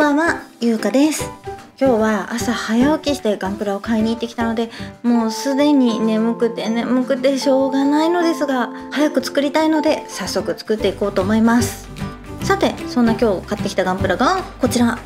ばんは、ゆうかです。今日は朝早起きしてガンプラを買いに行ってきたので、もうすでに眠くてしょうがないのですが、早く作りたいので早速作っていこうと思います。さて、そんな今日買ってきたガンプラがこちら、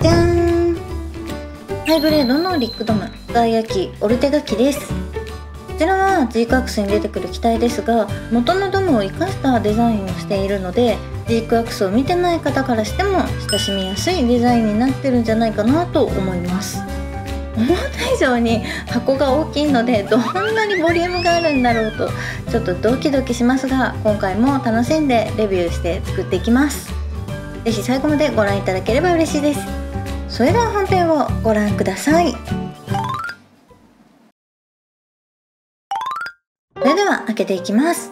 じゃーん、ハイグレードのリックドムガイア機オルテガ機です。こちらは G クアックスに出てくる機体ですが、元のドムを生かしたデザインをしているので、 G クアックスを見てない方からしても親しみやすいデザインになってるんじゃないかなと思います。思った以上に箱が大きいので、どんなにボリュームがあるんだろうとちょっとドキドキしますが、今回も楽しんでレビューして作っていきます。是非最後までご覧いただければ嬉しいです。それでは本編をご覧ください。それでは開けていきます。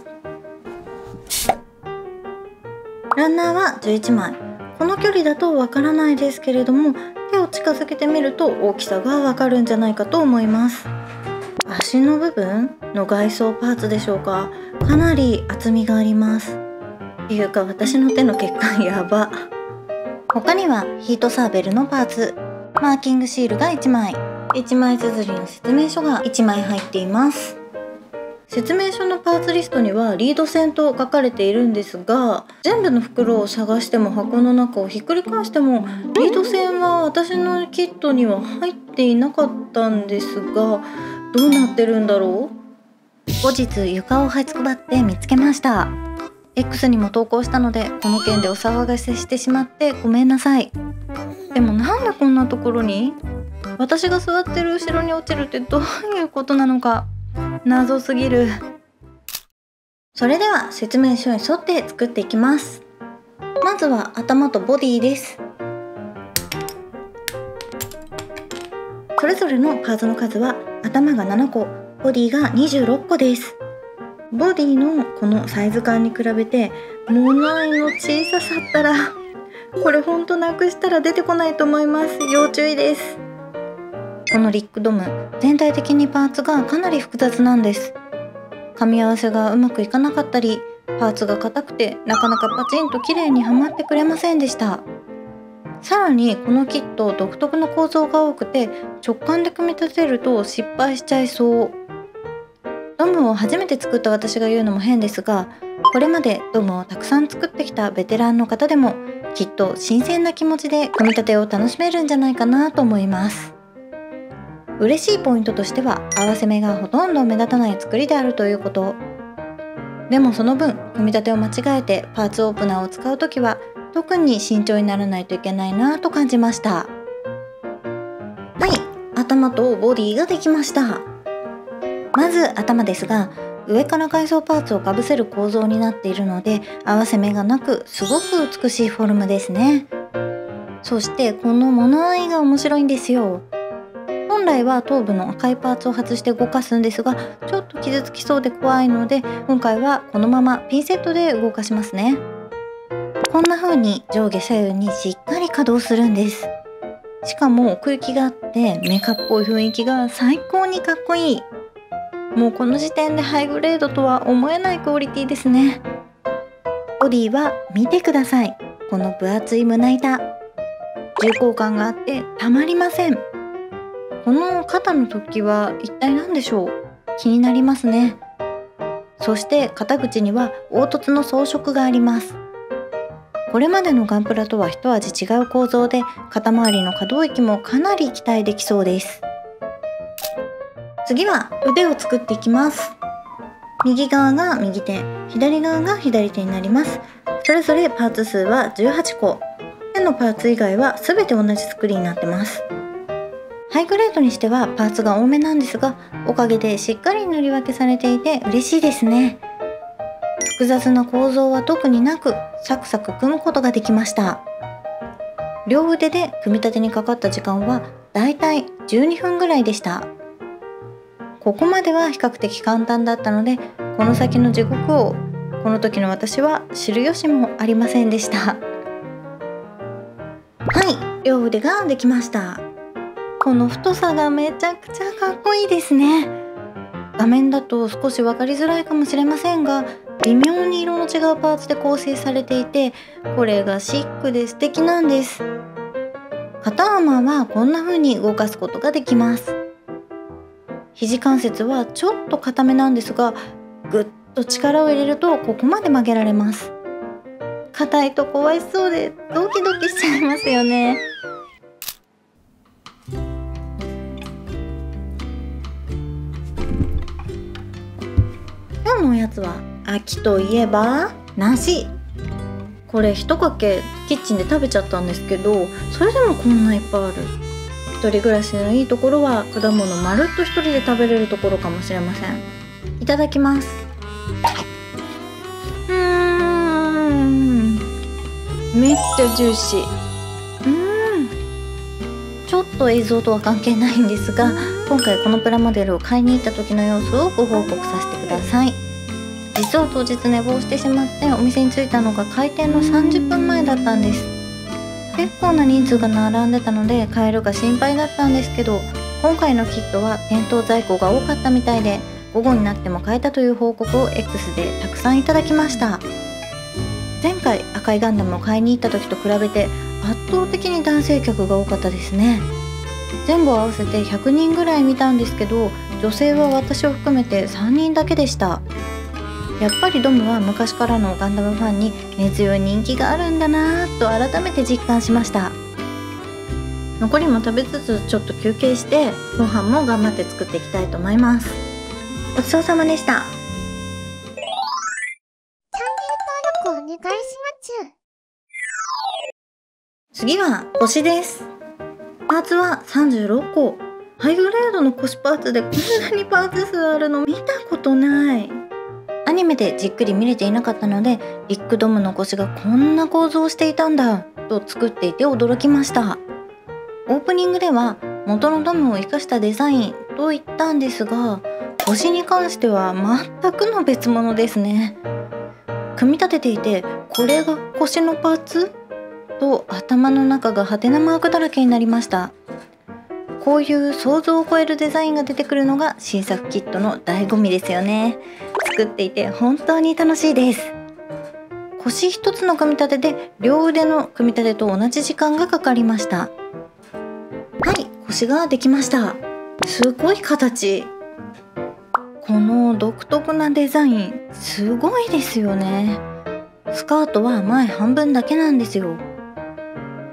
ランナーは11枚。この距離だとわからないですけれども、手を近づけてみると大きさがわかるんじゃないかと思います。足の部分の外装パーツでしょうか、かなり厚みがあります。っていうか私の手の血管やば。他にはヒートサーベルのパーツ、マーキングシールが1枚、1枚綴りの説明書が1枚入っています。説明書のパーツリストにはリード線と書かれているんですが、全部の袋を探しても箱の中をひっくり返してもリード線は私のキットには入っていなかったんですが、どうなってるんだろう。後日床を這いつくばって見つけました。 X にも投稿したので、この件でお騒がせしてしまってごめんなさい。でもなんでこんなところに、私が座ってる後ろに落ちるってどういうことなのか謎すぎる。それでは説明書に沿って作っていきます。まずは頭とボディです。それぞれのパーツの数は頭が7個、ボディが26個です。ボディのこのサイズ感に比べて物合いの小ささったら、これほんとなくしたら出てこないと思います。要注意です。このリックドム、全体的にパーツがかなり複雑なんです。噛み合わせがうまくいかなかったり、パーツが硬くてなかなかパチンと綺麗にはまってくれませんでした。さらにこのキット独特の構造が多くて、直感で組み立てると失敗しちゃいそう。ドムを初めて作った私が言うのも変ですが、これまでドムをたくさん作ってきたベテランの方でもきっと新鮮な気持ちで組み立てを楽しめるんじゃないかなと思います。嬉しいポイントとしては、合わせ目がほとんど目立たない作りであるということ。でもその分、組み立てを間違えてパーツオープナーを使うときは特に慎重にならないといけないなと感じました。はい、頭とボディができました。まず頭ですが、上から外装パーツをかぶせる構造になっているので、合わせ目がなくすごく美しいフォルムですね。そしてこの物合いが面白いんですよ。本来は頭部の赤いパーツを外して動かすんですが、ちょっと傷つきそうで怖いので、今回はこのままピンセットで動かしますね。こんな風に上下左右にしっかり稼働するんです。しかも奥行きがあってメカっぽい雰囲気が最高にかっこいい。もうこの時点でハイグレードとは思えないクオリティですね。ボディは見てください。この分厚い胸板、重厚感があってたまりません。この肩の突起は一体何でしょう。気になりますね。そして肩口には凹凸の装飾があります。これまでのガンプラとは一味違う構造で、肩周りの可動域もかなり期待できそうです。次は腕を作っていきます。右側が右手、左側が左手になります。それぞれパーツ数は18個。手のパーツ以外は全て同じ作りになってます。ハイグレードにしてはパーツが多めなんですが、おかげでしっかり塗り分けされていて嬉しいですね。複雑な構造は特になく、サクサク組むことができました。両腕で組み立てにかかった時間はだいたい12分ぐらいでした。ここまでは比較的簡単だったので、この先の地獄をこの時の私は知る由もありませんでした。はい、両腕ができました。この太さがめちゃくちゃかっこいいですね。画面だと少し分かりづらいかもしれませんが、微妙に色の違うパーツで構成されていて、これがシックで素敵なんです。肩アーマーはこんな風に動かすことができます。肘関節はちょっと硬めなんですが、ぐっと力を入れるとここまで曲げられます。硬いと怖いそうでドキドキしちゃいますよね。今日のおやつは秋といえば梨。これ一かけキッチンで食べちゃったんですけど、それでもこんないっぱいある。一人暮らしのいいところは果物まるっと一人で食べれるところかもしれません。いただきます。めっちゃジューシー。ちょっと映像とは関係ないんですが、今回このプラモデルを買いに行った時の様子をご報告させてください。実は当日寝坊してしまってお店に着いたのが開店の30分前だったんです。結構な人数が並んでたので買えるか心配だったんですけど、今回のキットは店頭在庫が多かったみたいで、午後になっても買えたという報告を X でたくさんいただきました。前回赤いガンダムを買いに行った時と比べて圧倒的に男性客が多かったですね。全部合わせて100人ぐらい見たんですけど、女性は私を含めて3人だけでした。やっぱりドムは昔からのガンダムファンに根強い人気があるんだなぁと改めて実感しました。残りも食べつつちょっと休憩してご飯も頑張って作っていきたいと思います。ごちそうさまでした。チャンネル登録お願いします。次は腰です。パーツは36個。ハイグレードの腰パーツでこんなにパーツ数あるの見たことない。アニメでじっくり見れていなかったので、ビッグドムの腰がこんな構造をしていたんだと作っていて驚きました。オープニングでは元のドムを生かしたデザインと言ったんですが、腰に関しては全くの別物ですね。組み立てていて、これが腰のパーツと頭の中がハテナマークだらけになりました。こういう想像を超えるデザインが出てくるのが新作キットの醍醐味ですよね。作っていて本当に楽しいです。腰一つの組み立てで両腕の組み立てと同じ時間がかかりました。はい、腰ができました。すごい形。この独特なデザインすごいですよね。スカートは前半分だけなんですよ。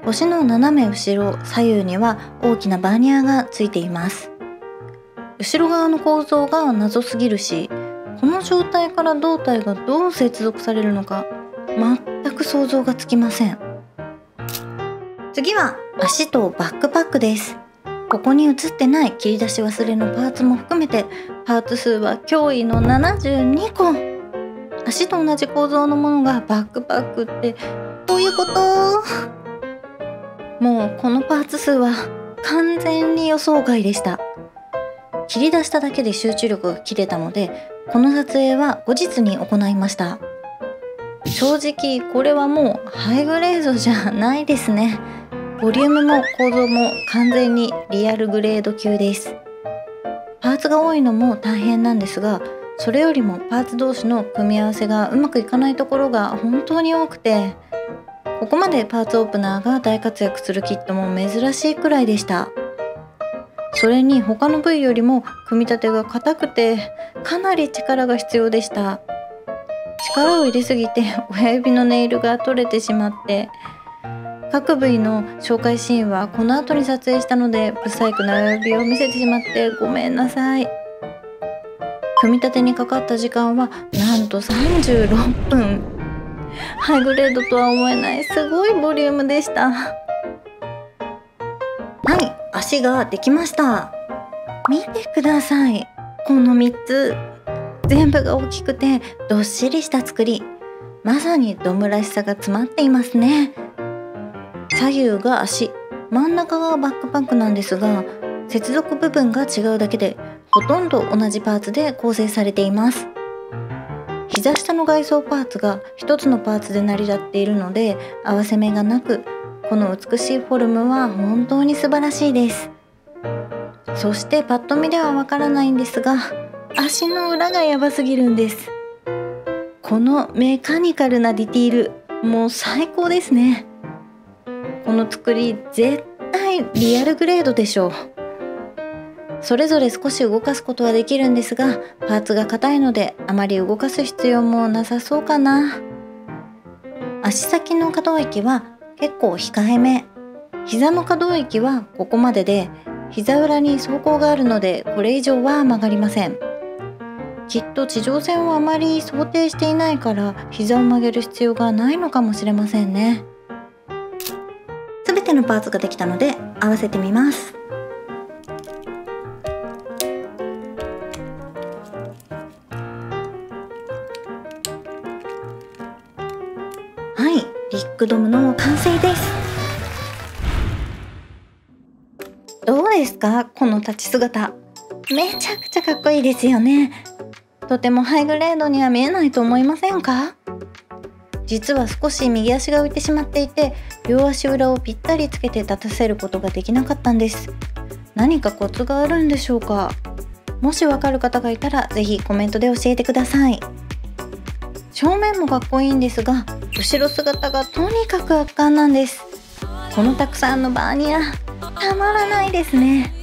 腰の斜め後ろ左右には大きなバーニアがついています。後ろ側の構造が謎すぎるし、この状態から胴体がどう接続されるのか全く想像がつきません。次は足とバックパックです。ここに写ってない切り出し忘れのパーツも含めてパーツ数は驚異の72個。足と同じ構造のものがバックパックってどういうこと？もうこのパーツ数は完全に予想外でした。切り出しただけで集中力が切れたので、この撮影は後日に行いました。正直これはもうハイグレードじゃないですね。ボリュームも構造も完全にリアルグレード級です。パーツが多いのも大変なんですが、それよりもパーツ同士の組み合わせがうまくいかないところが本当に多くて、ここまでパーツオープナーが大活躍するキットも珍しいくらいでした。それに他の部位よりも組み立てが硬くてかなり力が必要でした。力を入れすぎて親指のネイルが取れてしまって、各部位の紹介シーンはこの後に撮影したので不細工な親指を見せてしまってごめんなさい。組み立てにかかった時間はなんと36分。ハイグレードとは思えないすごいボリュームでした。はい、足ができました。見てください。この3つ全部が大きくてどっしりした作り。まさにドムらしさが詰まっていますね。左右が足、真ん中がバックパックなんですが、接続部分が違うだけでほとんど同じパーツで構成されています。膝下の外装パーツが一つのパーツで成り立っているので合わせ目がなく、この美しいフォルムは本当に素晴らしいです。そしてパッと見ではわからないんですが、足の裏がやばすぎるんです。このメカニカルなディティール、もう最高ですね。この作り絶はい、リアルグレードでしょう。それぞれ少し動かすことはできるんですが、パーツが硬いのであまり動かす必要もなさそうかな。足先の可動域は結構控えめ。膝の可動域はここまでで、膝裏に走行があるのでこれ以上は曲がりません。きっと地上戦をあまり想定していないから膝を曲げる必要がないのかもしれませんね。すべてのパーツができたので合わせてみます。はい、リックドムの完成です。どうですか、この立ち姿。めちゃくちゃかっこいいですよね。とてもハイグレードには見えないと思いませんか？実は少し右足が浮いてしまっていて、両足裏をぴったりつけて立たせることができなかったんです。何かコツがあるんでしょうか？もしわかる方がいたらぜひコメントで教えてください。正面もかっこいいんですが、後ろ姿がとにかく圧巻なんです。このたくさんのバーニア、たまらないですね。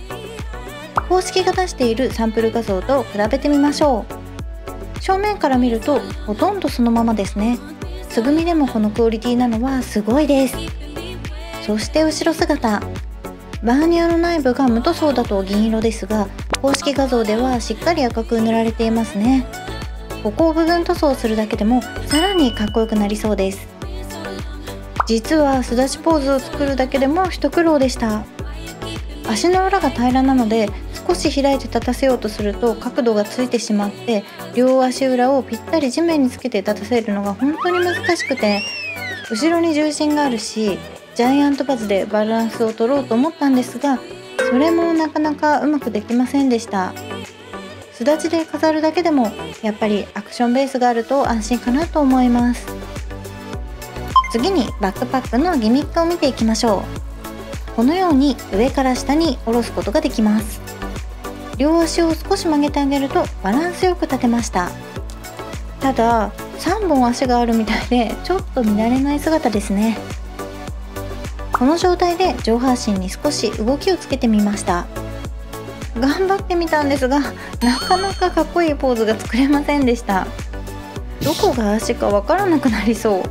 公式が出しているサンプル画像と比べてみましょう。正面から見るとほとんどそのままですね。素組みでもこのクオリティなのはすごいです。そして後ろ姿、バーニアの内部が無塗装だと銀色ですが、公式画像ではしっかり赤く塗られていますね。歩行部分塗装するだけでもさらにかっこよくなりそうです。実はすだちポーズを作るだけでも一苦労でした。足の裏が平らなので少し開いて立たせようとすると角度がついてしまって、両足裏をぴったり地面につけて立たせるのが本当に難しくて、後ろに重心があるしジャイアントパズでバランスを取ろうと思ったんですが、それもなかなかうまくできませんでした。すだちで飾るだけでもやっぱりアクションベースがあると安心かなと思います。次にバックパックのギミックを見ていきましょう。このように上から下に下ろすことができます。両足を少し曲げてあげるとバランスよく立てました。ただ3本足があるみたいでちょっと見慣れない姿ですね。この状態で上半身に少し動きをつけてみました。頑張ってみたんですが、なかなかかっこいいポーズが作れませんでした。どこが足かわからなくなりそ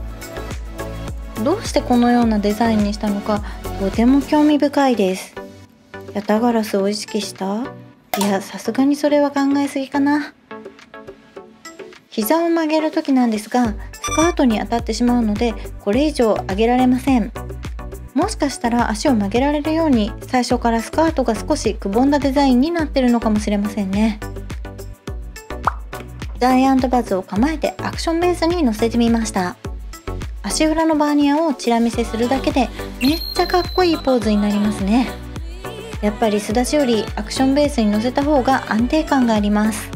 う。どうしてこのようなデザインにしたのかとても興味深いです。ヤタガラスを意識した？いや、さすがにそれは考えすぎかな。膝を曲げる時なんですが、スカートに当たってしまうのでこれ以上上げられません。もしかしたら足を曲げられるように最初からスカートが少しくぼんだデザインになってるのかもしれませんね。ジャイアントバズを構えてアクションベースに乗せてみました。足裏のバーニアをチラ見せするだけでめっちゃかっこいいポーズになりますね。やっぱりすだちよりアクションベースに乗せた方が安定感があります。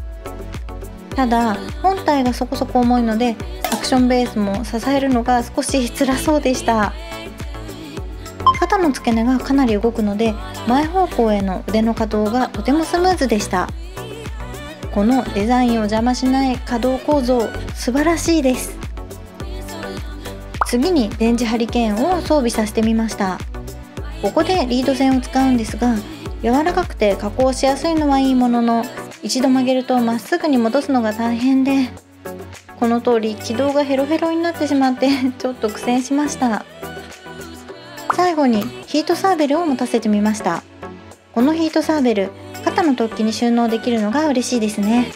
ただ本体がそこそこ重いのでアクションベースも支えるのが少し辛そうでした。肩の付け根がかなり動くので前方向への腕の可動がとてもスムーズでした。このデザインを邪魔しない可動構造、素晴らしいです。次に電磁ハリケーンを装備させてみました。ここでリード線を使うんですが、柔らかくて加工しやすいのはいいものの、一度曲げるとまっすぐに戻すのが大変で、この通り軌道がヘロヘロになってしまってちょっと苦戦しました。最後にヒートサーベルを持たせてみました。このヒートサーベル、肩の突起に収納できるのが嬉しいですね。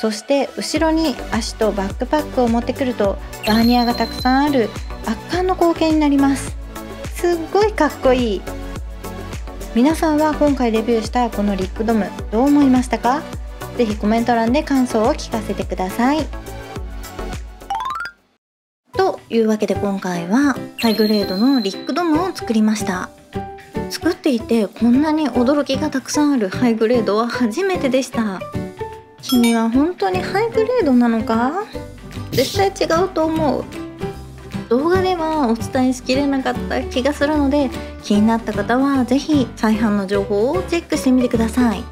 そして後ろに足とバックパックを持ってくるとバーニアがたくさんある圧巻の光景になります。すっごいかっこいい。皆さんは今回レビューしたこのリックドムどう思いましたか？ぜひコメント欄で感想を聞かせてください。というわけで今回はハイグレードのリックドムを作りました。作っていてこんなに驚きがたくさんあるハイグレードは初めてでした。君は本当にハイグレードなのか？絶対違うと思う。動画ではお伝えしきれなかった気がするので、気になった方はぜひ再販の情報をチェックしてみてください。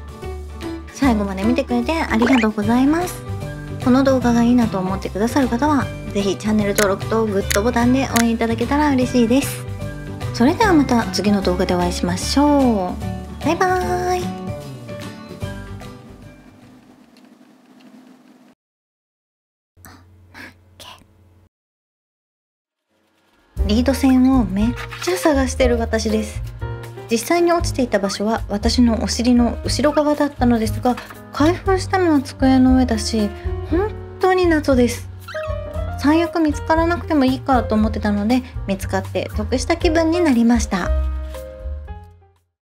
最後まで見てくれてありがとうございます。この動画がいいなと思ってくださる方はぜひチャンネル登録とグッドボタンで応援いただけたら嬉しいです。それではまた次の動画でお会いしましょう。バイバーイ。リード線をめっちゃ探してる私です。実際に落ちていた場所は私のお尻の後ろ側だったのですが、開封したのは机の上だし、本当に謎です。最悪見つからなくてもいいかと思ってたので、見つかって得した気分になりました。